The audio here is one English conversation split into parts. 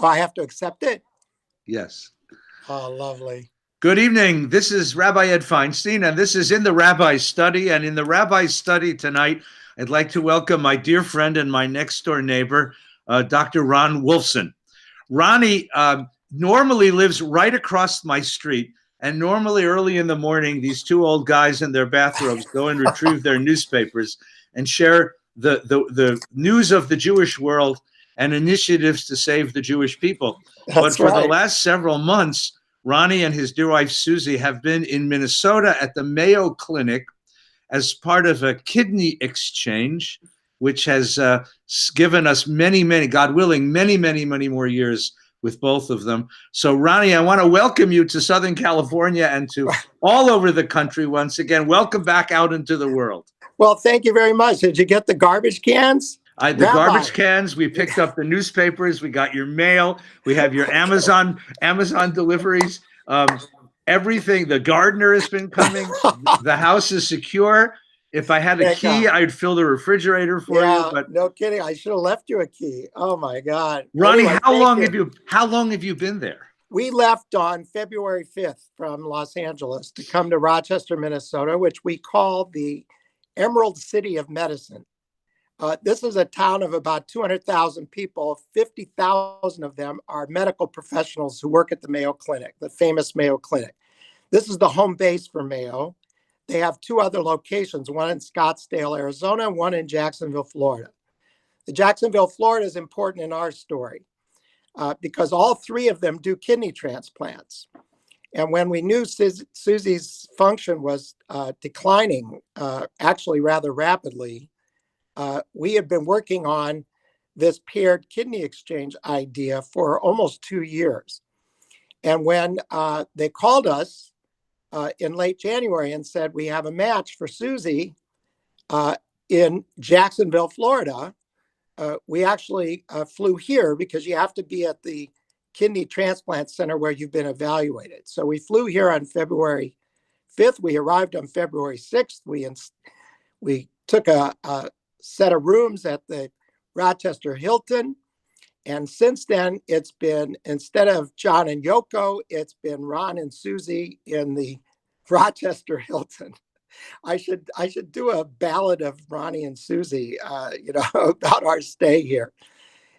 Oh, I have to accept it? Yes. Oh, lovely. Good evening. This is Rabbi Ed Feinstein, and this is In the Rabbi's Study. And in the Rabbi's Study tonight, I'd like to welcome my dear friend and my next door neighbor, Dr. Ron Wolfson. Ronnie normally lives right across my street, and normally early in the morning, these two old guys in their bathrobes go and retrieve their newspapers and share the news of the Jewish world and initiatives to save the Jewish people. But That's for the right. last several months, Ronnie and his dear wife Susie have been in Minnesota at the Mayo Clinic as part of a kidney exchange, which has given us many, God willing, many more years with both of them. So, Ronnie, I want to welcome you to Southern California and to all over the country once again. Welcome back out into the world. Well, thank you very much. Did you get the garbage cans? The garbage cans, we picked up the newspapers, we got your mail, we have your Amazon deliveries, everything. The gardener has been coming. The house is secure. If I had a key, I'd fill the refrigerator for you. But no kidding. I should have left you a key. Oh my God. Ronnie, anyway, how long have you been there? We left on February 5th from Los Angeles to come to Rochester, Minnesota, which we call the Emerald City of Medicine. This is a town of about 200,000 people. 50,000 of them are medical professionals who work at the Mayo Clinic, the famous Mayo Clinic. This is the home base for Mayo. They have two other locations, one in Scottsdale, Arizona, one in Jacksonville, Florida. The Jacksonville, Florida is important in our story because all three of them do kidney transplants. And when we knew Susie's function was declining, actually rather rapidly, we had been working on this paired kidney exchange idea for almost 2 years. And when they called us in late January and said, we have a match for Susie in Jacksonville, Florida, we actually flew here because you have to be at the kidney transplant center where you've been evaluated. So we flew here on February 5th. We arrived on February 6th. We took a set of rooms at the Rochester Hilton. And since then, it's been, instead of John and Yoko, it's been Ron and Susie in the Rochester Hilton. I should do a ballad of Ronnie and Susie, about our stay here.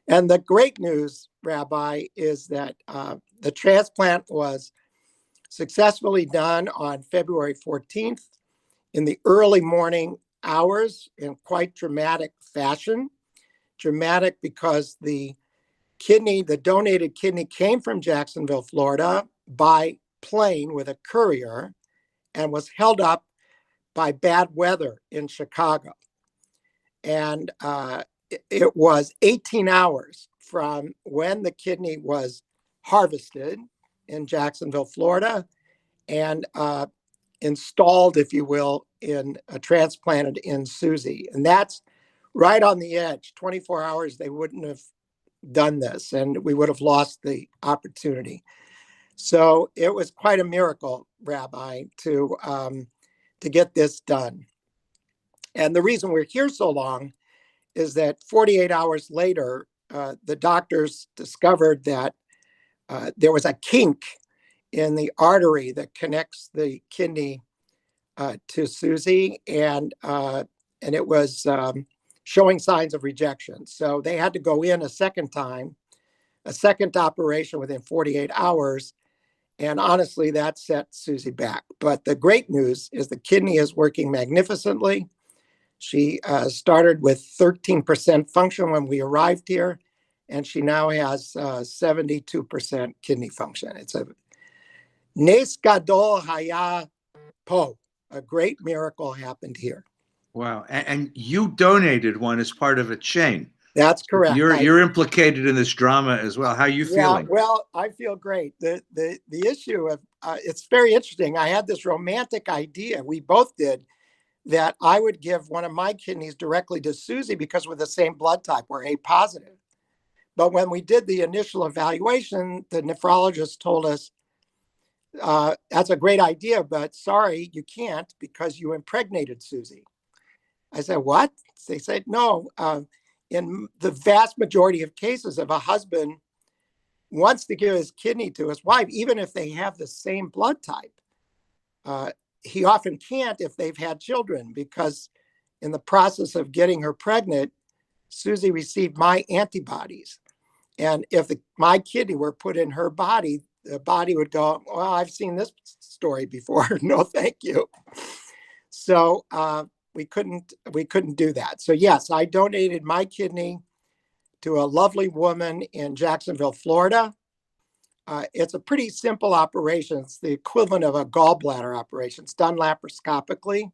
And the great news, Rabbi, is that the transplant was successfully done on February 14th in the early morning hours in quite dramatic fashion. Dramatic because the donated kidney came from Jacksonville, Florida by plane with a courier and was held up by bad weather in Chicago. And it was 18 hours from when the kidney was harvested in Jacksonville, Florida, and installed, if you will, transplanted in Susie. And that's right on the edge. 24 hours, they wouldn't have done this, and we would have lost the opportunity. So it was quite a miracle, Rabbi, to get this done. And the reason we're here so long is that 48 hours later, the doctors discovered that there was a kink in the artery that connects the kidney to Susie, and it was showing signs of rejection. So they had to go in a second time, a second operation within 48 hours. And honestly, that set Susie back. But the great news is the kidney is working magnificently. She started with 13% function when we arrived here, and she now has 72% kidney function. It's a Nes Gadol Haya Po. A great miracle happened here. Wow. And you donated one as part of a chain. That's correct. You're implicated in this drama as well. How are you feeling? Well, I feel great. The issue of it's very interesting. I had this romantic idea, we both did, that I would give one of my kidneys directly to Susie because we're the same blood type, we're A positive. But when we did the initial evaluation, the nephrologist told us, that's a great idea, but sorry, you can't because you impregnated Susie. I said, what? They said, no. In the vast majority of cases, if a husband wants to give his kidney to his wife, even if they have the same blood type. He often can't if they've had children, because in the process of getting her pregnant, Susie received my antibodies. And if my kidney were put in her body, the body would go, well, I've seen this story before. No, thank you. So we couldn't do that. So yes, I donated my kidney to a lovely woman in Jacksonville, Florida. It's a pretty simple operation. It's the equivalent of a gallbladder operation. It's done laparoscopically.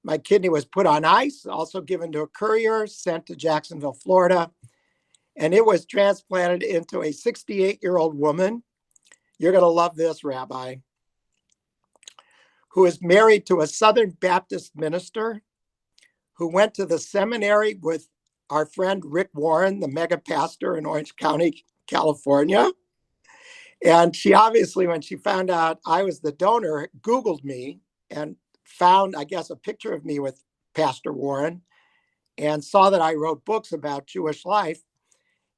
My kidney was put on ice, also given to a courier, sent to Jacksonville, Florida, and it was transplanted into a 68-year-old woman. You're going to love this, Rabbi, who is married to a Southern Baptist minister who went to the seminary with our friend Rick Warren, the mega pastor in Orange County, California. And she obviously, when she found out I was the donor, Googled me and found, I guess, a picture of me with Pastor Warren and saw that I wrote books about Jewish life.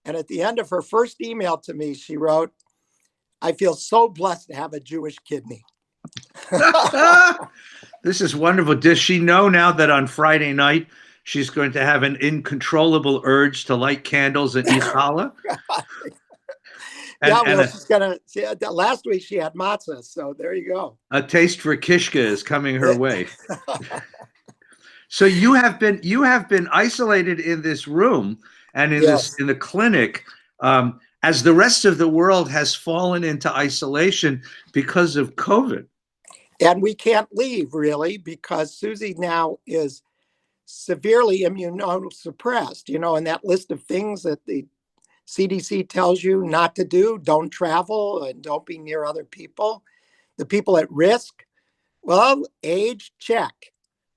And at the end of her first email to me, she wrote, I feel so blessed to have a Jewish kidney. This is wonderful. Does she know now that on Friday night she's going to have an incontrollable urge to light candles and eat challah? She's gonna. Last week she had matzah, so there you go. A taste for kishka is coming her way. So you have been isolated in this room and in the clinic, as the rest of the world has fallen into isolation because of COVID. And we can't leave, really, because Susie now is severely immunosuppressed. You know, in that list of things that the CDC tells you not to do, don't travel and don't be near other people. The people at risk, well, age, check.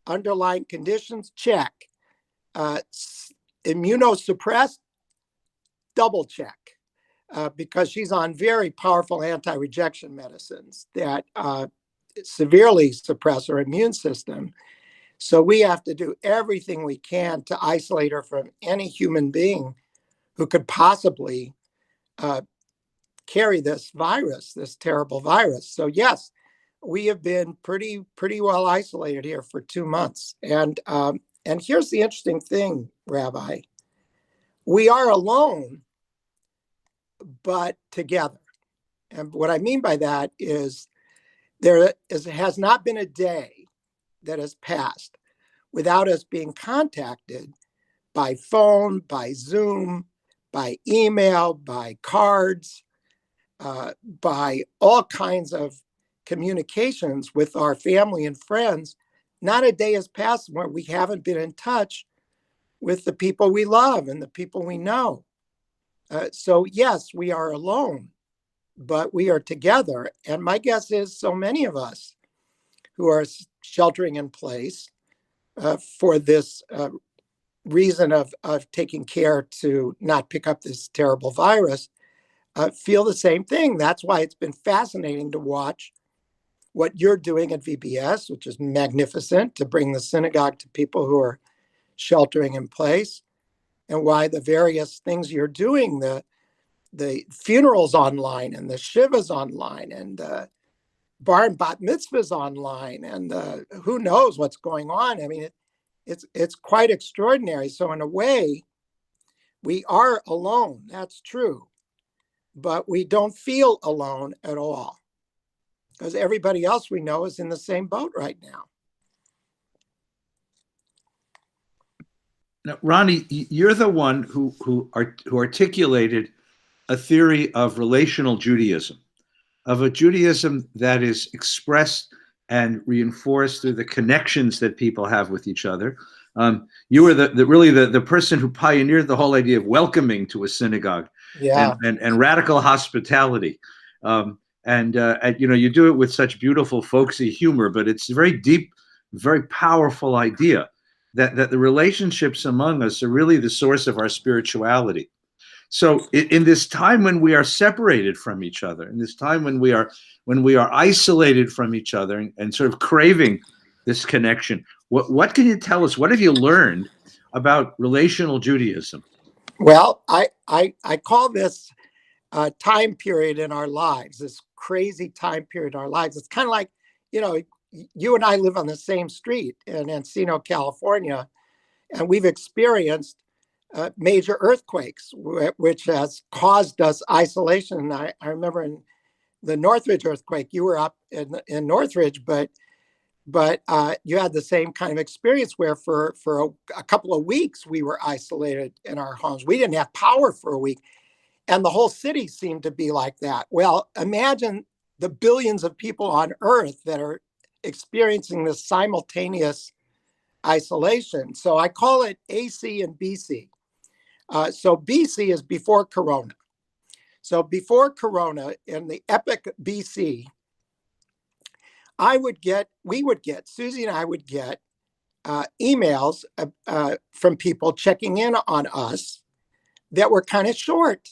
Underlying conditions, check. Immunosuppressed, double check. Because she's on very powerful anti-rejection medicines that severely suppress her immune system. So we have to do everything we can to isolate her from any human being who could possibly carry this virus, this terrible virus. So yes, we have been pretty well isolated here for 2 months. And here's the interesting thing, Rabbi. We are alone, but together. And what I mean by that is has not been a day that has passed without us being contacted by phone, by Zoom, by email, by cards, by all kinds of communications with our family and friends. Not a day has passed where we haven't been in touch with the people we love and the people we know. So yes, we are alone, but we are together. And my guess is so many of us who are sheltering in place for this reason of taking care to not pick up this terrible virus feel the same thing. That's why it's been fascinating to watch what you're doing at VBS, which is magnificent, to bring the synagogue to people who are sheltering in place, and why the various things you're doing, the funerals online and the shivas online and the bar and bat mitzvahs online and who knows what's going on. I mean, it's quite extraordinary. So in a way, we are alone. That's true. But we don't feel alone at all because everybody else we know is in the same boat right now. Now, Ronnie, you're the one who articulated a theory of relational Judaism, of a Judaism that is expressed and reinforced through the connections that people have with each other. You were really the person who pioneered the whole idea of welcoming to a synagogue, and radical hospitality. And you do it with such beautiful folksy humor, but it's a very deep, very powerful idea that the relationships among us are really the source of our spirituality. So in this time when we are separated from each other, in this time when we are isolated from each other and sort of craving this connection, what can you tell us? What have you learned about relational Judaism? Well, I call this time period in our lives, this crazy time period in our lives. It's kind of like, you and I live on the same street in Encino, California, and we've experienced major earthquakes, which has caused us isolation. And I remember in the Northridge earthquake, you were up in Northridge, but you had the same kind of experience where for a couple of weeks we were isolated in our homes. We didn't have power for a week, and the whole city seemed to be like that. Well, imagine the billions of people on Earth that are experiencing this simultaneous isolation. So I call it AC and BC. So BC is before Corona. So before Corona, in the epic BC, Susie and I would get emails from people checking in on us that were kind of short,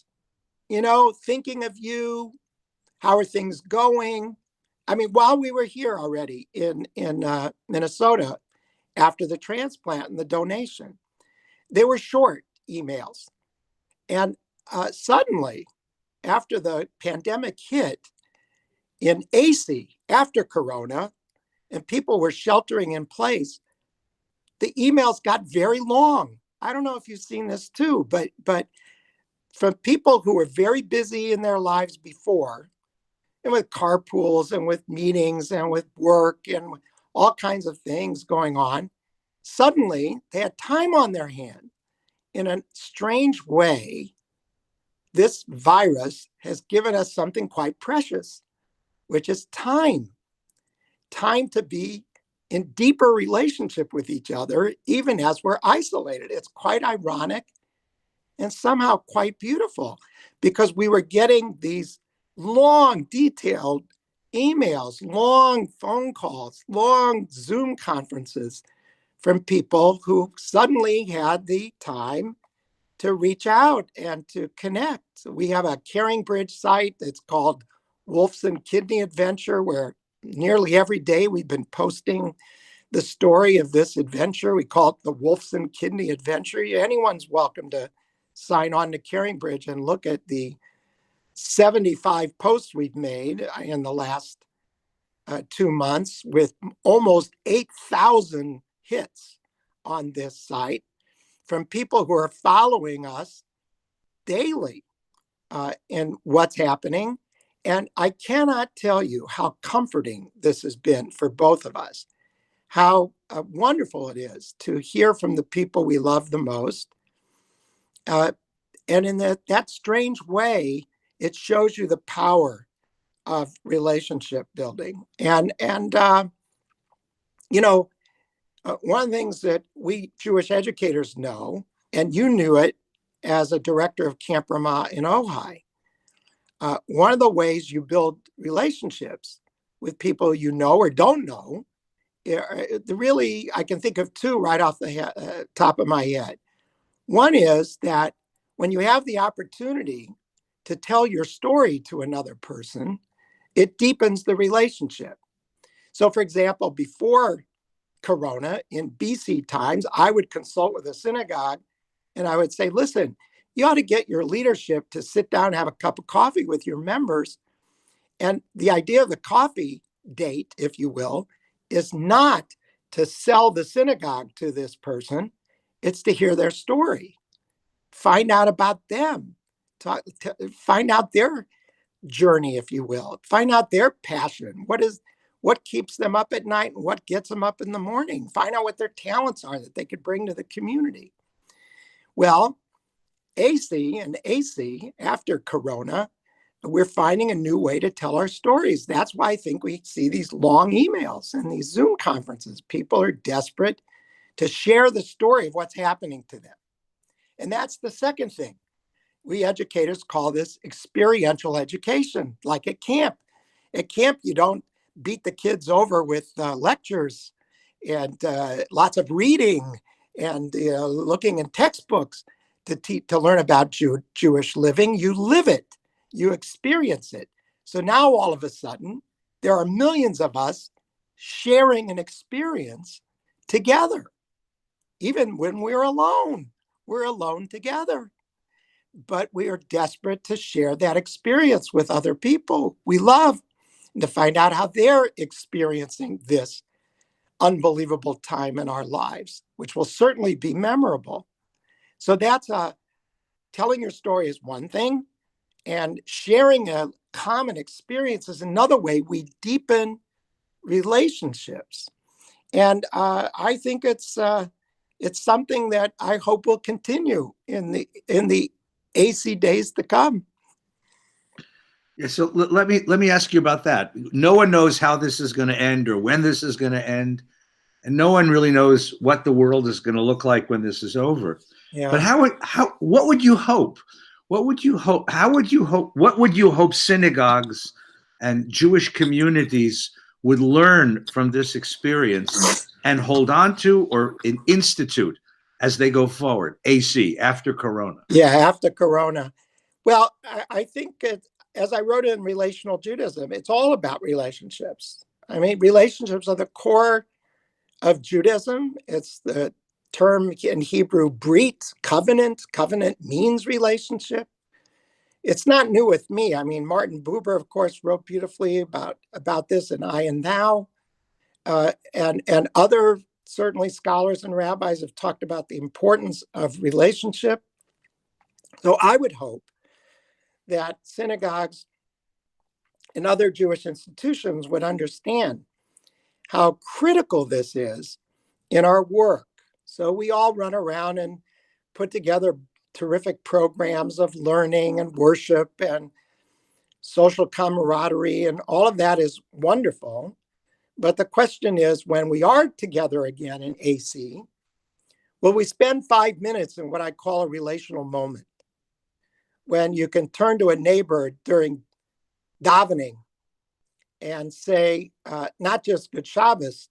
thinking of you, how are things going? I mean, while we were here already in Minnesota after the transplant and the donation, they were short emails. And suddenly, after the pandemic hit in AC, after Corona, and people were sheltering in place, the emails got very long. I don't know if you've seen this too, but from people who were very busy in their lives before, and with carpools and with meetings and with work and all kinds of things going on, suddenly they had time on their hand. In a strange way, this virus has given us something quite precious, which is time to be in deeper relationship with each other, even as we're isolated. It's quite ironic and somehow quite beautiful, because we were getting these long, detailed emails, long phone calls, long Zoom conferences from people who suddenly had the time to reach out and to connect. So we have a Caring Bridge site that's called Wolfson Kidney Adventure, where nearly every day we've been posting the story of this adventure. We call it the Wolfson Kidney Adventure. Anyone's welcome to sign on to Caring Bridge and look at the 75 posts we've made in the last 2 months, with almost 8,000 hits on this site from people who are following us daily in what's happening. And I cannot tell you how comforting this has been for both of us, how wonderful it is to hear from the people we love the most. And in that strange way, it shows you the power of relationship building. And one of the things that we Jewish educators know, and you knew it as a director of Camp Ramah in Ojai, one of the ways you build relationships with people you know or don't know, really, I can think of two right off the top of my head. One is that when you have the opportunity to tell your story to another person, it deepens the relationship. So, for example, before Corona, in BC times, I would consult with a synagogue and I would say, listen, you ought to get your leadership to sit down and have a cup of coffee with your members. And the idea of the coffee date, if you will, is not to sell the synagogue to this person. It's to hear their story, find out about them, find out their journey, if you will, find out their passion. What keeps them up at night and what gets them up in the morning? Find out what their talents are that they could bring to the community. Well, AC, after Corona, we're finding a new way to tell our stories. That's why I think we see these long emails and these Zoom conferences. People are desperate to share the story of what's happening to them. And that's the second thing. We educators call this experiential education, like at camp. At camp, you don't beat the kids over with lectures and lots of reading and looking in textbooks to learn about Jewish living. You live it, you experience it. So now all of a sudden, there are millions of us sharing an experience together. Even when we're alone together. but we are desperate to share that experience with other people we love and to find out how they're experiencing this unbelievable time in our lives, which will certainly be memorable. So that's telling your story is one thing, and sharing a common experience is another way we deepen relationships. And I think it's something that I hope will continue in the AC days to come. Yeah, so let me ask you about that. No one knows how this is going to end or when this is going to end, and no one really knows what the world is going to look like when this is over. But Yeah. what would you hope? What would you hope? How would you hope? What would you hope synagogues and Jewish communities would learn from this experience and hold on to or institute as they go forward? AC after Corona. Yeah, after Corona. Well, I think as I wrote in Relational Judaism, it's all about relationships. I mean, relationships are the core of Judaism. It's the term in Hebrew, brit, covenant. Covenant means relationship. It's not new with me. I mean, Martin Buber, of course, wrote beautifully about this in I and Thou. And other, certainly scholars and rabbis have talked about the importance of relationship. So I would hope that synagogues and other Jewish institutions would understand how critical this is in our work. So we all run around and put together terrific programs of learning and worship and social camaraderie, and all of that is wonderful. But the question is, when we are together again in AC, will we spend 5 minutes in what I call a relational moment, when you can turn to a neighbor during davening and say, not just Good Shabbos,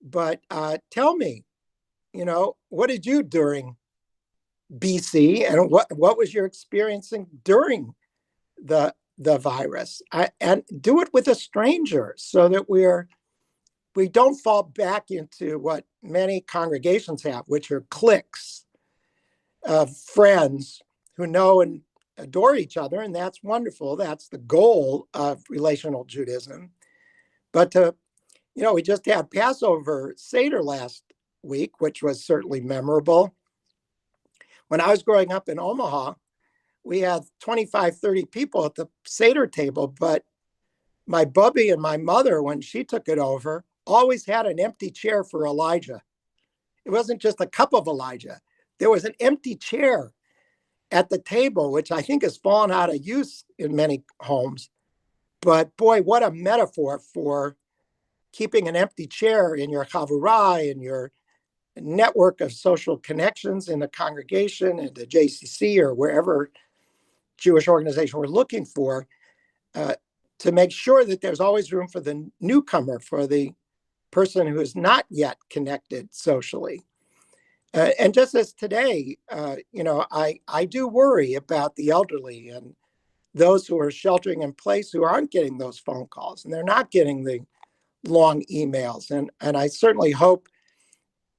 but tell me, what did you during BC, and what was your experiencing during the virus? And do it with a stranger, so that we don't fall back into what many congregations have, which are cliques of friends who know and adore each other, and that's wonderful. That's the goal of relational Judaism. But we just had Passover Seder last week, which was certainly memorable. When I was growing up in Omaha, we had 25, 30 people at the Seder table, but my bubby and my mother, when she took it over, always had an empty chair for Elijah. It wasn't just a cup of Elijah. There was an empty chair at the table, which I think has fallen out of use in many homes. But boy, what a metaphor for keeping an empty chair in your chavurah, in your network of social connections in the congregation, in the JCC, or wherever Jewish organization we're looking for, to make sure that there's always room for the newcomer, for the person who is not yet connected socially. And just as today, I do worry about the elderly and those who are sheltering in place, who aren't getting those phone calls, and they're not getting the long emails. And I certainly hope,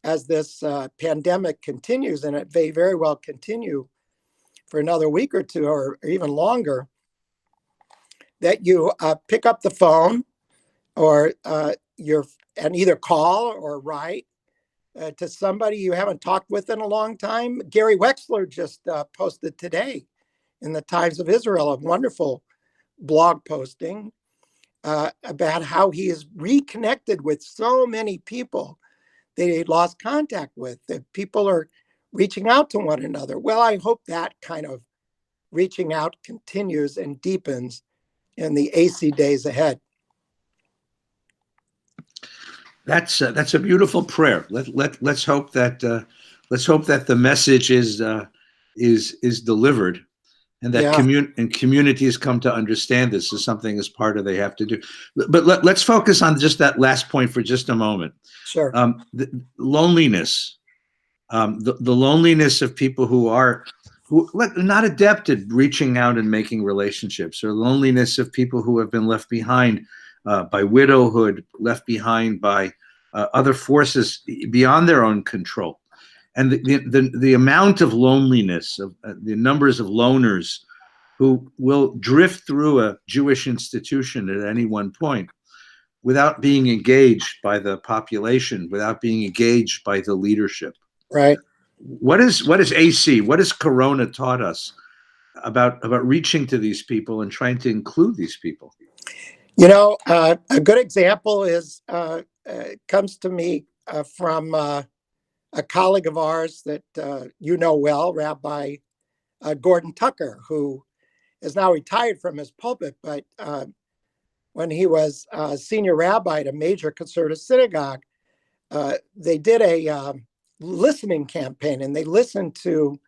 as this pandemic continues, and it may very well continue for another week or two, or even longer, that you pick up the phone, or and either call or write to somebody you haven't talked with in a long time. Gary Wexler just posted today in the Times of Israel a wonderful blog posting about how he is reconnected with so many people that he lost contact with, that people are reaching out to one another. Well, I hope that kind of reaching out continues and deepens in the AC days ahead. That's a beautiful prayer. Let's hope that the message is delivered, and that communities come to understand this as something as part of they have to do. But let's focus on just that last point for just a moment. Sure. The loneliness, the loneliness of people who are not adept at reaching out and making relationships, or loneliness of people who have been left behind by widowhood, left behind by other forces beyond their own control. And the amount of loneliness, of the numbers of loners who will drift through a Jewish institution at any one point without being engaged by the population, without being engaged by the leadership. Right. What is AC? What has Corona taught us about reaching to these people and trying to include these people? A good example is comes to me from a colleague of ours that well, Rabbi Gordon Tucker, who is now retired from his pulpit, but when he was senior rabbi at a major conservative synagogue, they did a listening campaign, and they listened to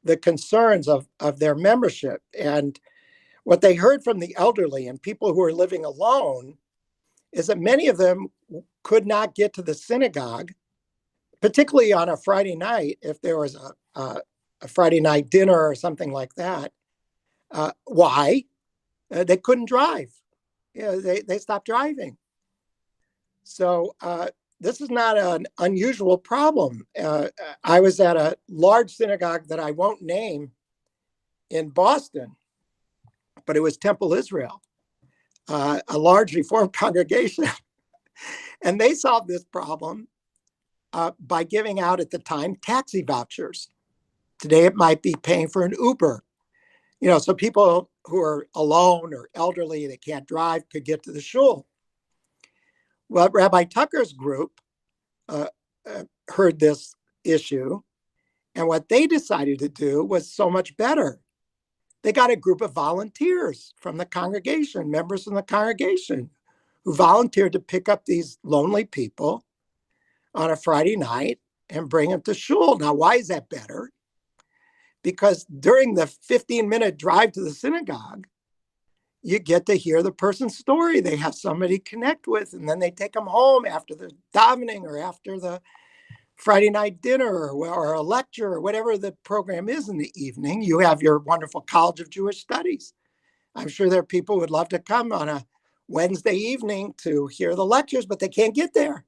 the concerns of their membership. And what they heard from the elderly and people who are living alone is that many of them could not get to the synagogue, particularly on a Friday night, if there was a Friday night dinner or something like that. Why? They couldn't drive. They stopped driving. So this is not an unusual problem. I was at a large synagogue that I won't name in Boston, but it was Temple Israel, a large Reformed congregation. And they solved this problem by giving out at the time taxi vouchers. Today it might be paying for an Uber. So people who are alone or elderly, they can't drive, could get to the shul. Well, Rabbi Tucker's group heard this issue, and what they decided to do was so much better. They got a group of volunteers from the congregation, members from the congregation, who volunteered to pick up these lonely people on a Friday night and bring them to shul. Now, why is that better? Because during the 15-minute drive to the synagogue, you get to hear the person's story. They have somebody to connect with, and then they take them home after the davening or after the Friday night dinner or a lecture or whatever the program is in the evening. You have your wonderful College of Jewish Studies. I'm sure there are people who would love to come on a Wednesday evening to hear the lectures, but they can't get there.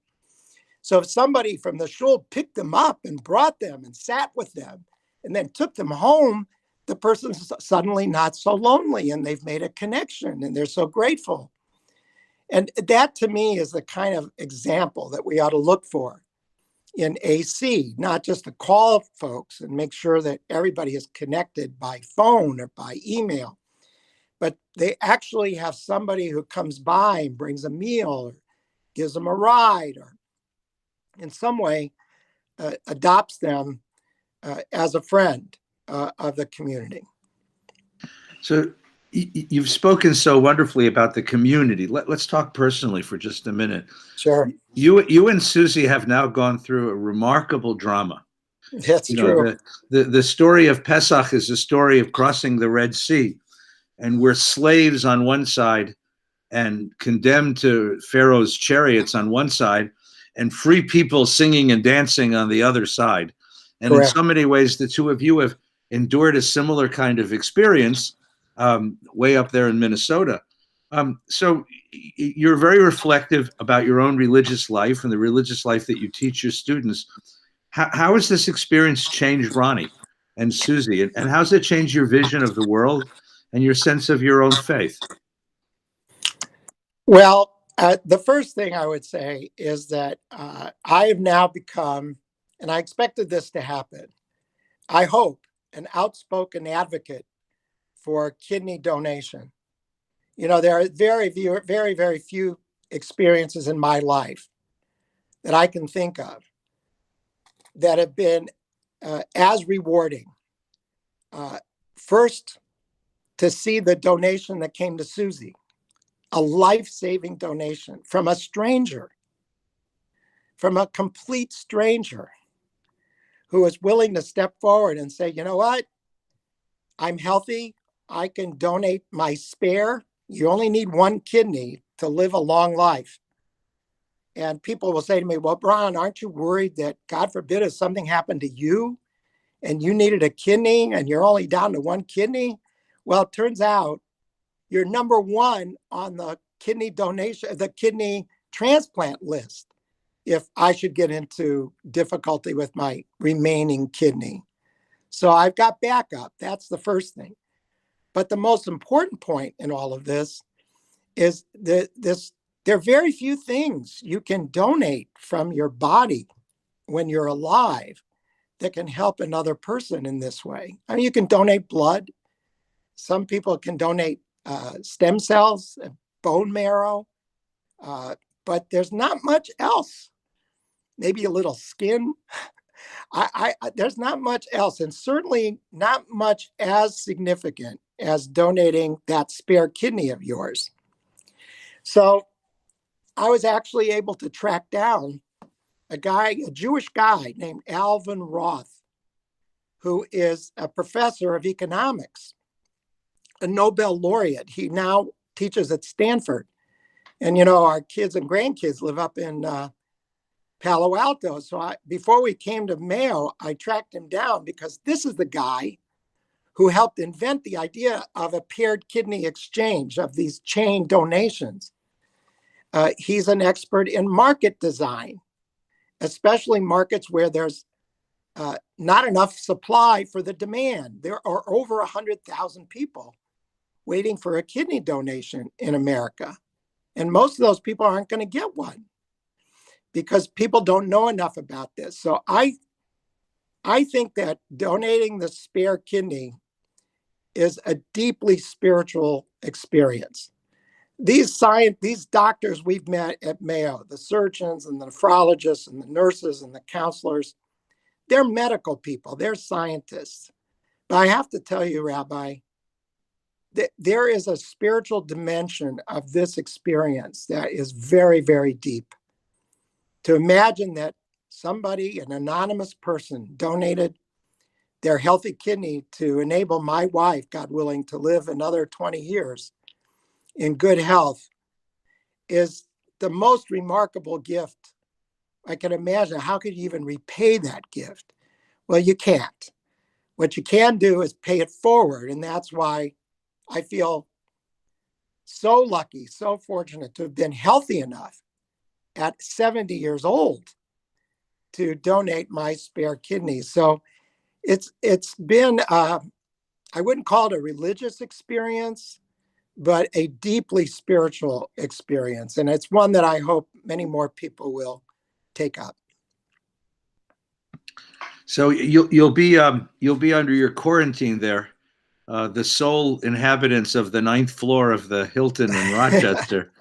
So if somebody from the shul picked them up and brought them and sat with them and then took them home, the person's suddenly not so lonely, and they've made a connection, and they're so grateful. And that, to me, is the kind of example that we ought to look for in AC, not just to call folks and make sure that everybody is connected by phone or by email, but they actually have somebody who comes by and brings a meal or gives them a ride or in some way adopts them as a friend of the community. So you've spoken so wonderfully about the community. Let's talk personally for just a minute. Sure. You and Susie have now gone through a remarkable drama. That's true. The story of Pesach is the story of crossing the Red Sea, and we're slaves on one side and condemned to Pharaoh's chariots on one side, and free people singing and dancing on the other side. And Correct. In so many ways, the two of you have endured a similar kind of experience way up there in Minnesota. So you're very reflective about your own religious life and the religious life that you teach your students. How has this experience changed Ronnie and Susie? And how's it changed your vision of the world and your sense of your own faith? Well, the first thing I would say is that I have now become, and I expected this to happen, I hope, an outspoken advocate for kidney donation. There are very, very, very few experiences in my life that I can think of that have been as rewarding. First, to see the donation that came to Susie, a life-saving donation from a stranger, from a complete stranger who was willing to step forward and say, you know what? I'm healthy. I can donate my spare. You only need one kidney to live a long life. And people will say to me, well, Brian, aren't you worried that, God forbid, if something happened to you and you needed a kidney and you're only down to one kidney? Well, it turns out you're number one on the kidney donation, the kidney transplant list. if I should get into difficulty with my remaining kidney. So I've got backup. That's the first thing. But the most important point in all of this is that there are very few things you can donate from your body when you're alive that can help another person in this way. I mean, you can donate blood. Some people can donate stem cells, bone marrow, but there's not much else. Maybe a little skin. There's not much else, and certainly not much as significant as donating that spare kidney of yours. So I was actually able to track down a Jewish guy named Alvin Roth, who is a professor of economics, a Nobel laureate. He now teaches at Stanford. And, our kids and grandkids live up in Palo Alto. So before we came to Mayo, I tracked him down because this is the guy who helped invent the idea of a paired kidney exchange, of these chain donations. He's an expert in market design, especially markets where there's not enough supply for the demand. There are over 100,000 people waiting for a kidney donation in America. And most of those people aren't going to get one because people don't know enough about this. So I think that donating the spare kidney is a deeply spiritual experience. These doctors we've met at Mayo, the surgeons and the nephrologists and the nurses and the counselors, they're medical people, they're scientists. But I have to tell you, Rabbi, that there is a spiritual dimension of this experience that is very, very deep. To imagine that somebody, an anonymous person, donated their healthy kidney to enable my wife, God willing, to live another 20 years in good health is the most remarkable gift I can imagine. How could you even repay that gift? Well, you can't. What you can do is pay it forward. And that's why I feel so lucky, so fortunate to have been healthy enough at 70 years old to donate my spare kidney. So it's been, I wouldn't call it a religious experience, but a deeply spiritual experience. And it's one that I hope many more people will take up. So you'll be under your quarantine there, the sole inhabitants of the ninth floor of the Hilton in Rochester,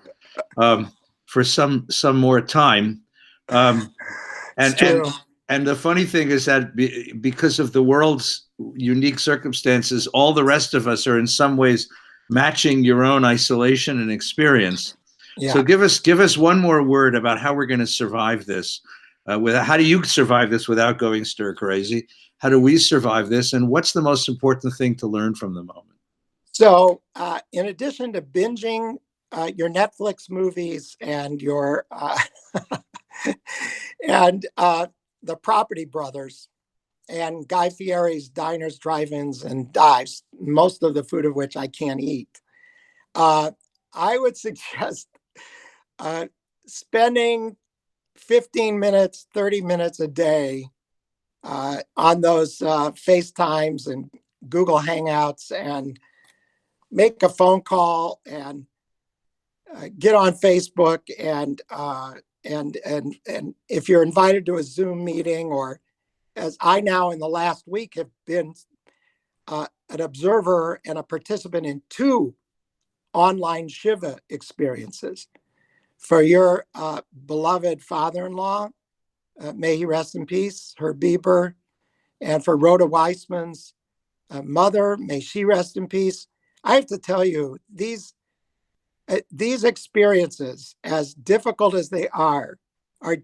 for some more time. It's true. And the funny thing is that because of the world's unique circumstances, all the rest of us are in some ways matching your own isolation and experience. Yeah. So give us one more word about how we're going to survive this. How do you survive this without going stir crazy? How do we survive this? And what's the most important thing to learn from the moment? So in addition to binging your Netflix movies and your and the Property Brothers and Guy Fieri's Diners, Drive-Ins, and Dives, most of the food of which I can't eat, I would suggest spending 15 minutes, 30 minutes a day on those FaceTimes and Google Hangouts, and make a phone call and get on Facebook, and if you're invited to a Zoom meeting, or as I now in the last week have been an observer and a participant in 2 online Shiva experiences for your beloved father-in-law, may he rest in peace, Herb Bieber, and for Rhoda Weissman's mother, may she rest in peace. I have to tell you, these experiences, as difficult as they are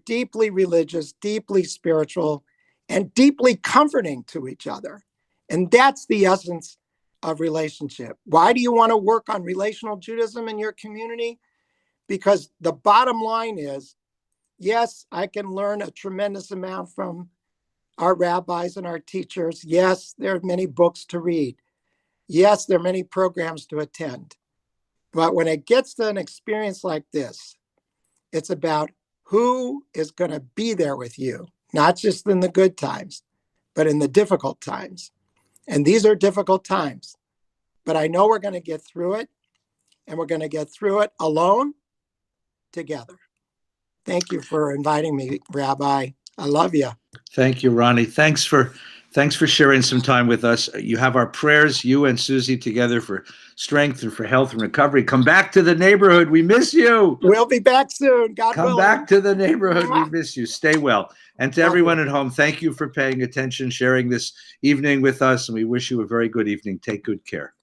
deeply religious, deeply spiritual, and deeply comforting to each other. And that's the essence of relationship. Why do you want to work on relational Judaism in your community? Because the bottom line is, yes, I can learn a tremendous amount from our rabbis and our teachers. Yes, there are many books to read. Yes, there are many programs to attend. But when it gets to an experience like this, it's about who is going to be there with you, not just in the good times, but in the difficult times. And these are difficult times, but I know we're going to get through it, and we're going to get through it alone, together. Thank you for inviting me, Rabbi. I love you. Thank you, Ronnie. Thanks for sharing some time with us. You have our prayers, you and Susie together, for strength and for health and recovery. Come back to the neighborhood. We miss you. We'll be back soon. God Come willing. back to the neighborhood. We miss you. Stay well. And to Love everyone you. at home, thank you for paying attention, sharing this evening with us, and we wish you a very good evening. Take good care.